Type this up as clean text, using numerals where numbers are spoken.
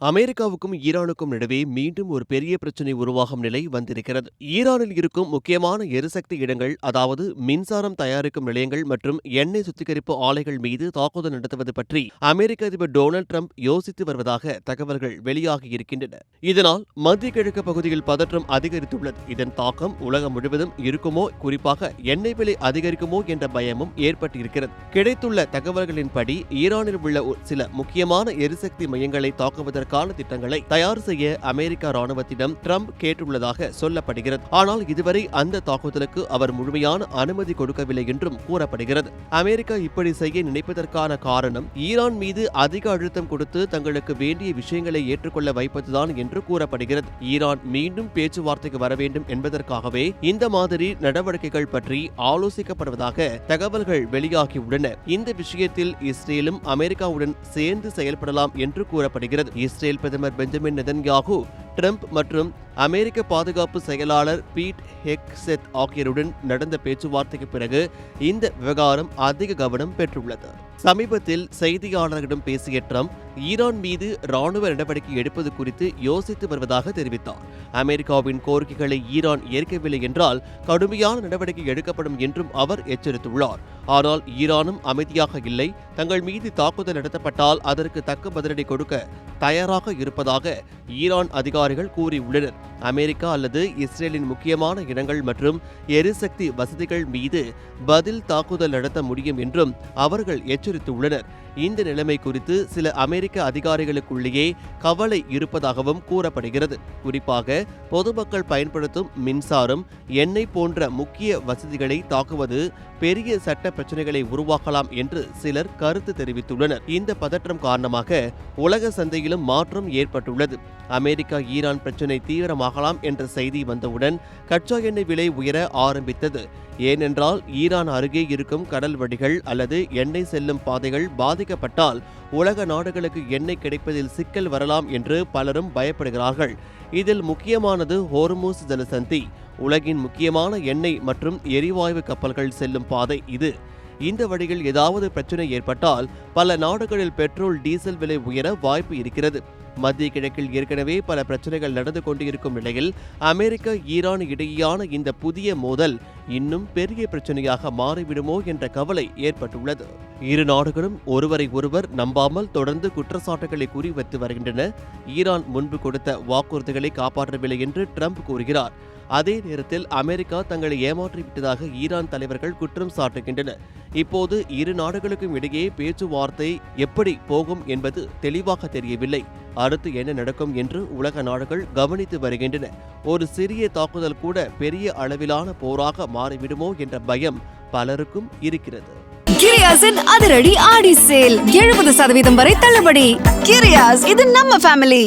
அமெரிக்காவுக்கும் ஈரானுக்கும் நடுவே மீண்டும் ஒரு பெரிய பிரச்சினை உருவாகும் நிலை வந்திருக்கிறது. ஈரானில் இருக்கும் முக்கியமான எரிசக்தி இடங்கள், அதாவது மின்சாரம் தயாரிக்கும் நிலையங்கள் மற்றும் எண்ணெய் சுத்திகரிப்பு ஆலைகள் மீது தாக்குதல் நடத்துவது பற்றி அமெரிக்க அதிபர் டொனால்டு டிரம்ப் யோசித்து வருவதாக தகவல்கள் வெளியாகியிருக்கின்றன. இதனால் மத்திய கிழக்கு பகுதியில் பதற்றம் அதிகரித்துள்ளது. இதன் தாக்கம் உலகம் முழுவதும் இருக்குமோ, குறிப்பாக எண்ணெய் விலை அதிகரிக்குமோ என்ற பயமும் ஏற்பட்டிருக்கிறது. கிடைத்துள்ள தகவல்களின்படி ஈரானில் உள்ள சில முக்கியமான எரிசக்தி மையங்களை தாக்குவதற்கு திட்டங்களை தயார் செய்ய அமெரிக்க ராணுவத்திடம் டிரம்ப் கேட்டுள்ளதாக சொல்லப்படுகிறது. ஆனால் இதுவரை அந்த தாக்குதலுக்கு அவர் முழுமையான அனுமதி கொடுக்கவில்லை என்றும் கூறப்படுகிறது. அமெரிக்கா இப்படி செய்ய நினைப்பதற்கான காரணம் ஈரான் மீது அதிக அழுத்தம் கொடுத்து தங்களுக்கு வேண்டிய விஷயங்களை ஏற்றுக்கொள்ள வைப்பதுதான் என்று கூறப்படுகிறது. ஈரான் மீண்டும் பேச்சுவார்த்தைக்கு வர வேண்டும் என்பதற்காகவே இந்த மாதிரி நடவடிக்கைகள் பற்றி ஆலோசிக்கப்படுவதாக தகவல்கள் வெளியாகியுள்ளன. இந்த விஷயத்தில் இஸ்ரேலும் அமெரிக்காவுடன் சேர்ந்து செயல்படலாம் என்று கூறப்படுகிறது. இஸ்ரேல் பிரதமர் பெஞ்சமின் நெதன்யாகு, டிரம்ப் மற்றும் அமெரிக்க பாதுகாப்பு செயலாளர் பீட் ஹெக்செத் ஆகியோருடன் நடந்த பேச்சுவார்த்தைக்கு பிறகு இந்த விவகாரம் அதிக கவனம் பெற்றுள்ளது. சமீபத்தில் செய்தியாளர்களிடம் பேசிய டிரம்ப் ஈரான் மீது ராணுவ நடவடிக்கை எடுப்பது குறித்து யோசித்து வருவதாக தெரிவித்தார். அமெரிக்காவின் கோரிக்கைகளை ஈரான் ஏற்கவில்லை என்றால் கடுமையான நடவடிக்கை எடுக்கப்படும் என்றும் அவர் எச்சரித்துள்ளார். ஆனால் ஈரானும் அமைதியாக இல்லை. தங்கள் மீது தாக்குதல் நடத்தப்பட்டால் அதற்கு தக்க பதிலடி கொடுக்க தயாராக இருப்பதாக ஈரான் அதிகாரிகள் கூறியுள்ளனர். அமெரிக்கா அல்லது இஸ்ரேலின் முக்கியமான இடங்கள் மற்றும் எரிசக்தி வசதிகள் மீது பதில் தாக்குதல் நடத்த முடியும் என்றும் அவர்கள் எச்சரித்துள்ளனர். இந்த நிலைமை குறித்து சில அமெரிக்க அதிகாரிகளுக்குள்ளேயே கவலை இருப்பதாகவும் கூறப்படுகிறது. குறிப்பாக பொதுமக்கள் பயன்படுத்தும் மின்சாரம், எண்ணெய் போன்ற முக்கிய வசதிகளை தாக்குவது பெரிய சட்ட பிரச்சனைகளை உருவாக்கலாம் என்று சிலர் கருத்து தெரிவித்துள்ளனர். இந்த பதற்றம் காரணமாக உலக சந்தையிலும் மாற்றம் ஏற்பட்டுள்ளது. அமெரிக்கா ஈரான் பிரச்சினை தீவிரமாகலாம் என்ற செய்தி வந்தவுடன் கச்சா எண்ணெய் விலை உயர ஆரம்பித்தது. ஏனென்றால் ஈரான் அருகே இருக்கும் கடல் வழிகள் அல்லது எண்ணெய் செல்லும் பாதைகள் பாதிக்கப்பட்டால் உலக நாடுகளுக்கு எண்ணெய் கிடைப்பதில் சிக்கல் வரலாம் என்று பலரும் பயப்படுகிறார்கள். இதில் முக்கியமானது ஹோர்முஸ் ஜலசந்தி, உலகின் முக்கியமான எண்ணெய் மற்றும் எரிவாயு கப்பல்கள் செல்லும் பாதை இது. இந்த வழியில் ஏதாவது பிரச்சனை ஏற்பட்டால் பல நாடுகளில் பெட்ரோல், டீசல் விலை உயர வாய்ப்பு இருக்கிறது. மத்திய கிழக்கில் ஏற்கனவே பல பிரச்சனைகள் நடந்து கொண்டிருக்கும் நிலையில் அமெரிக்கா ஈரான் இடையேயான இந்த புதிய மோதல் இன்னும் பெரிய பிரச்சனையாக மாறிவிடுமோ என்ற கவலை ஏற்பட்டுள்ளது. இரு நாடுகளும் ஒருவரை ஒருவர் நம்பாமல் தொடர்ந்து குற்றச்சாட்டுகளை குறிவைத்து வருகின்றன. ஈரான் முன்பு கொடுத்த வாக்குறுதிகளை காப்பாற்றவில்லை என்று டிரம்ப் கூறுகிறார். அதே நேரத்தில் அமெரிக்கா தங்களை ஏமாற்றிவிட்டதாக ஈரான் தலைவர்கள் குற்றம் சாட்டுகின்றனர். இப்போது இரு நாடுகளுக்கும் இடையே பேச்சுவார்த்தை எப்படி போகும் என்பது தெளிவாக தெரியவில்லை. அடுத்து என்ன நடக்கும் என்று உலக நாடுகள் கவனித்து வருகின்றன. ஒரு சிறிய தாக்குதல் கூட பெரிய அளவிலான போராக மாறிவிடுமோ என்ற பயம் பலருக்கும் இருக்கிறது. கிரியாஸின் அதிரடி ஆடி சேல் 70% வரை தள்ளுபடி. கிரியாஸ், இது நம்ம ஃபேமிலி.